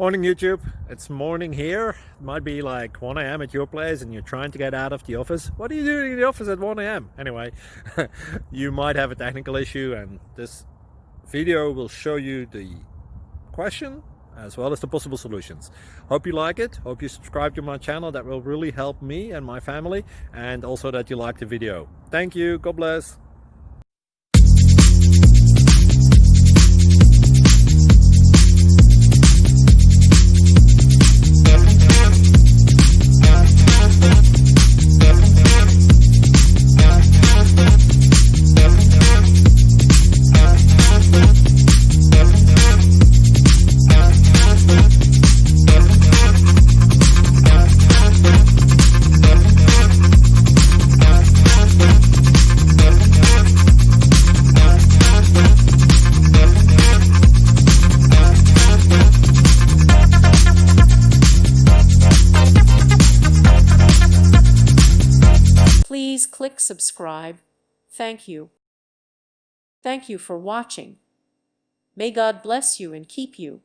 Morning YouTube, it's morning here. It might be like 1 a.m. at your place and you're trying to get out of the office. What are you doing in the office at 1 a.m.? Anyway, you might have a technical issue and this video will show you the question as well as the possible solutions. Hope you like it, hope you subscribe to my channel. That will really help me and my family, and also that you like the video. Thank you, God bless. Please click subscribe. Thank you. Thank you for watching. May God bless you and keep you.